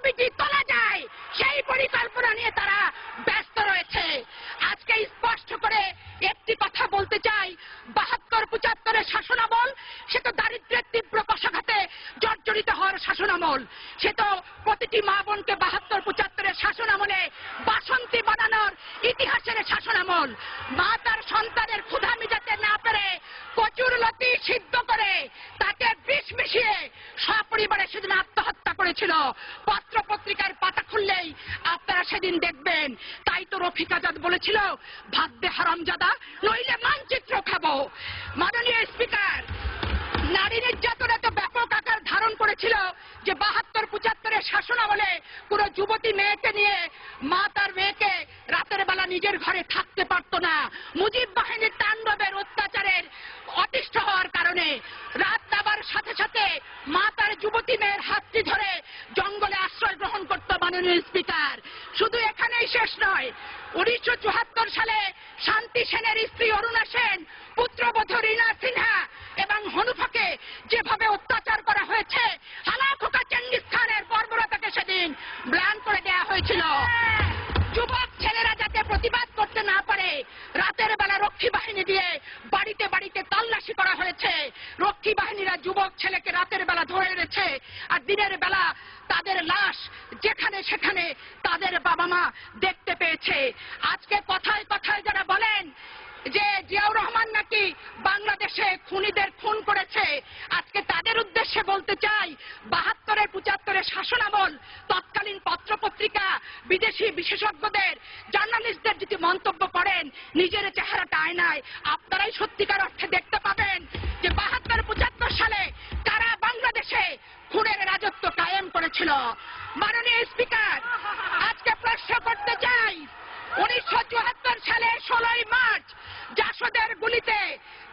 ছবিটি তোলা যায় সেই পরিকল্পনা নিয়ে তারা ব্যস্ত রয়েছে। আজকে স্পষ্ট করে একটি কথা বলতে চাই, ৭২-৭৫-এর শাসনামল সে তো দারিদ্র্যের তীব্র কষাঘাতে জর্জরিত হওয়ার শাসনামল, সে তো প্রতিটি মা বোনকে ৭২-৭৫-এর শাসনামলে বাসন্তী বানানোর ইতিহাসের শাসনামল। মা তার সন্তানের ক্ষুধা মিটাতে না পেরে কচুর লতি সিদ্ধ করে তাকে বিষ মিশিয়ে সপরিবারে সেদিন আত্মহত্যা করেছিল। পত্র পত্রিকার পাতা খুললেই আপনারা সেদিন দেখবেন। তাই তো রফিক আজাদ বলেছিল, ভাত দে হারামজাদা নইলে মানচিত্র খাবো। মাননীয় স্পিকার, নারী নির্যাতন এত ব্যাপক আকার ধারণ করেছিল যে ৭২-৭৫-এর শাসনামলে কোনো যুবতী মেয়েকে নিয়ে মা তার মেয়েকে রাতের বেলা নিজের ঘরে থাকতে পারত না। মুজিব বাহিনীর তাণ্ডবের অত্যাচারের অতিষ্ঠ হওয়ার কারণে রাত নাবার সাথে সাথে মা তার যুবতী মেয়ের হাতটি ধরে জঙ্গলে আশ্রয় গ্রহণ করত। মাননীয় স্পিকার, শুধু এখানেই শেষ নয়, ১৯৭৪ সালে শান্তি সেনের স্ত্রী অরুণা সেন, পুত্রবধূ রীনা সিনহা এবং হনুফাকে যেভাবে অত্যাচার করা হয়েছে, হালাখোকা চেঙ্গিস খানের বর্বরতাকে সেদিন ম্লান করে দেওয়া হয়েছিল। যুবক ছেলেরা যাতে প্রতিবাদ করতে না পারে, রাতের বেলা রক্ষী বাহিনী দিয়ে বাড়িতে বাড়িতে তল্লাশি করা হয়েছে। রক্ষী বাহিনীরা যুবক ছেলেকে রাতের বেলা ধরে এনেছে, আর দিনের বেলা তাদের লাশ যেখানে সেখানে তাদের বাবা মা দেখতে পেয়েছে। আজকে কথায় কথায় যারা বলেন যে জিয়াউর রহমান নাকি বাংলাদেশে খুনিদের খুন করেছে, আজকে তাদের উদ্দেশ্যে বলতে চাই, ৭২-৭৫-এর শাসনামল তৎকালীন পত্র পত্রিকা বিদেশি বিশেষজ্ঞদের জার্নালিস্টদের যদি মন্তব্য করেন, নিজের চেহারাটা আয়নায় আপনারাই সত্যিকার অর্থে দেখতে পাবেন যে ৭২-৭৫ সালে কারা বাংলাদেশে খুনের রাজত্ব কায়েম করেছিল। মাননীয় স্পিকার, আজকে প্রশ্ন করতে চাই, ১৯৭৪ সালে ১৬ই মার্চ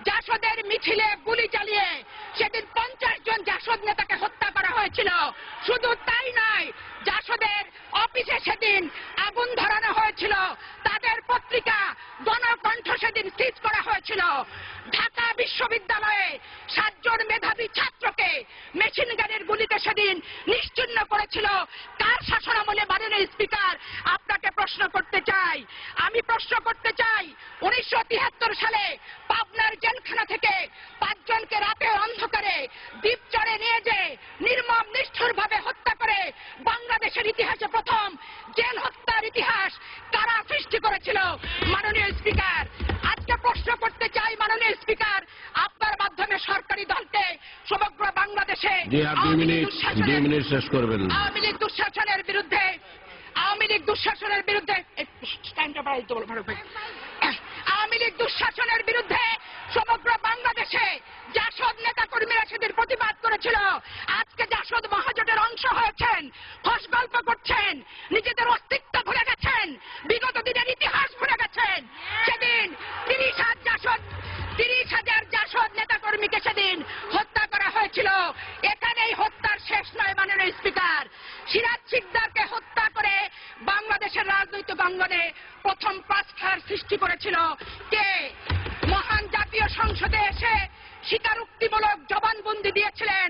জাসদের মিছিলে গুলি চালিয়ে সেদিন ৫০ জন জাসদ নেতাকে হত্যা করা হয়েছিল। শুধু তাই নয়, জাসদের অফিসে সেদিন আগুন ধরানো হয়েছিল, তাদের পত্রিকা গণকণ্ঠ সেদিন সিজ করা হয়েছিল। ঢাকা বিশ্ববিদ্যালয়ে ৭ জন মেধাবী ছাত্রকে মেশিন গানের গুলিতে সেদিন নিশ্চিহ্ন করেছিল কার শাসনামলে? মাননীয় স্পিকার, আপনাকে প্রশ্ন করতে চাই, আমি প্রশ্ন করতে চাই, ১৯৭৩ সালে পাবনার জেলখানা থেকে ৫ জনকে রাতের অন্ধকারে দ্বীপচরে নিয়ে যে নির্মম নিষ্ঠুরভাবে হত্যা করে বাংলাদেশের ইতিহাসে প্রথম জেল হত্যার ইতিহাস কারা সৃষ্টি করেছিল? মাননীয় স্পিকার, আজকে প্রশ্ন করতে চাই, মাননীয় স্পিকার, আপনার মাধ্যমে সরকারি দলকে সমগ্র বাংলাদেশে আওয়ামী লীগ দুঃশাসনের বিরুদ্ধে আওয়ামী লীগ দুঃশাসনের বিরুদ্ধে সমগ্র বাংলাদেশে জাসদ নেতা কর্মীরা সেদিন প্রতিবাদ করেছিল। আজকে জাসদ মহাজোটের অংশ হয়েছেন, খোশ গল্প করছেন, নিজেদের অস্তিত্ব ভুলে গেছেন, বিগত দিনের ইতিহাস ভুলে গেছেন। সেদিন ৩০,০০০ জাসদ নেতা কর্মীকে সেদিন হত্যা করা হয়েছিল। এখানেই হত্যার শেষ নয়। মাননীয় স্পিকার, সিরাজ শিকদারকে হত্যা করে বাংলাদেশের রাজনৈতিক অঙ্গনে প্রথম পাঁচখার সৃষ্টি করেছিল কে? মহান জাতীয় সংসদে এসে স্বীকারোক্তিমূলক জবানবন্দি দিয়েছিলেন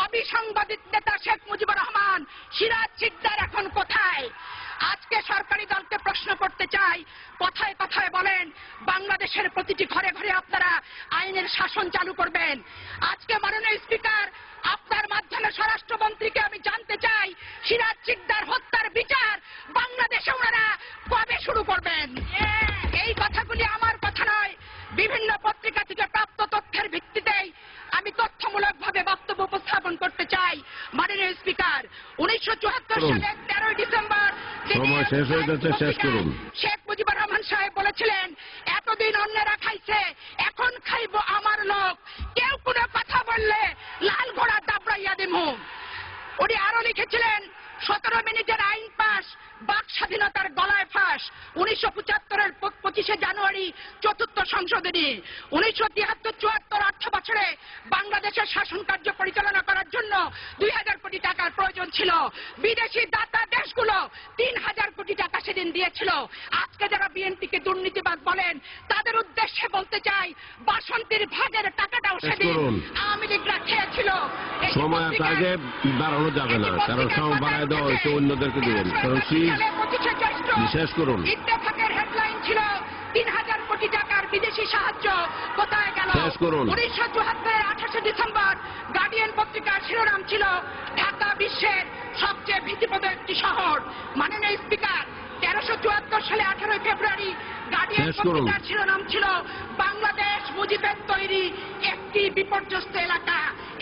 অবিসংবাদিত নেতা শেখ মুজিবুর রহমান। সিরাজ শিকদার এখন কোথায়? আজকে সরকারি দলকে প্রশ্ন করতে চাই, কথায় কথায় বলেন বাংলাদেশের প্রতিটি ঘরে ঘরে আপনারা আইনের শাসন চালু করবেন। আজকে মাননীয় স্পিকার, আপনার মাধ্যমে স্বরাষ্ট্রমন্ত্রীকে আমি জানতে চাই, সিরাজ শিকদার হত্যার বিচার বাংলাদেশে ওনারা কবে শুরু করবেন? এই কথাগুলি আমার কথা নয়, বিভিন্ন পত্রিকা থেকে প্রাপ্ত তথ্যের ভিত্তিতেই আমি তথ্যমূলকভাবে বক্তব্য উপস্থাপন করতে চাই। মাননীয় স্পিকার, ১৯৭৪ সালের ১৩ ডিসেম্বর শেখ মুজিবুর রহমান সাহেব বলেছিলেন, এতদিন অন্যরা খাইছে, এখন খাইব আমার লোক, কেউ কোনো কথা বললে লাল ঘোড়া দাবড়াইয়া দিমু। উনি আরো লিখেছিলেন, ১৭ মিনিটের আইন পাশ, বাক স্বাধীনতার গলায় ফাঁস। ১৯৭৫-এর ২৫শে জানুয়ারি চতুর্থ সংশোধনী। ১৯৭৩-৭৪ অর্থ বছরে বাংলাদেশের শাসন কার্য পরিচালনা করার জন্য ২০০০ কোটি টাকার প্রয়োজন ছিল। বিদেশি দাতা দেশ দেশগুলো 3000 কোটি টাকা সেদিন দিয়েছিল। আজকে যারা বিএনপিকে দুর্নীতিবাদ বলেন তাদের উদ্দেশ্যে বলতে চাই, বাসন্তীর ভাগের টাকাটাও সেদিন আওয়ামী লীগরা খেয়েছিল। সময় আগে দাঁড়ানো যাবে না, কারণ সময় বাড়ায় দেওয়া হয়েছে, অন্যদেরকে দিবেন। কারণ বিশেষ করুন ইত্তেফাকের হেডলাইন ছিল 3000 কোটি টাকার বিদেশি সাহায্য কোথায় গেল। 1974 28 ডিসেম্বর গার্ডিয়ান পত্রিকার শিরোনাম ছিল ঢাকা বিশ্বের সবচেয়ে ভীতিপ্রদ একটি শহর। মাননীয় স্পিকার, 1374 সালে 18 ফেব্রুয়ারি গার্ডিয়ান পত্রিকার শিরোনাম ছিল বাংলাদেশ মুজিবের তৈরি একটি বিপর্যস্ত এলাকা।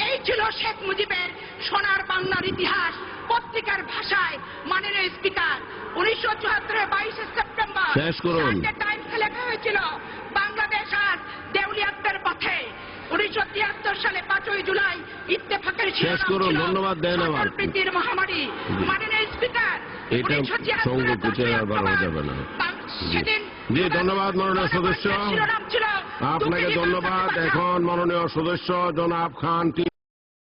এই ছিল শেখ মুজিবের সোনার বাংলার ইতিহাস পত্রিকার ভাষায়। মাননীয় স্পিকার, 1974 22 সেপ্টেম্বর সানডে টাইমসে লেখা হয়েছিল বাংলাদেশ আজ দেউলিয়াত্বের পথে। 1973 সালে 5 জুলাই ইত্তেফাকের ধন্যবাদ দেন আমার প্রীতির মহামারী। মাননীয় স্পিকার, সেদিন ধন্যবাদ মাননীয় সদস্য, আপনাকে ধন্যবাদ। এখন মাননীয় সদস্য জনাব খান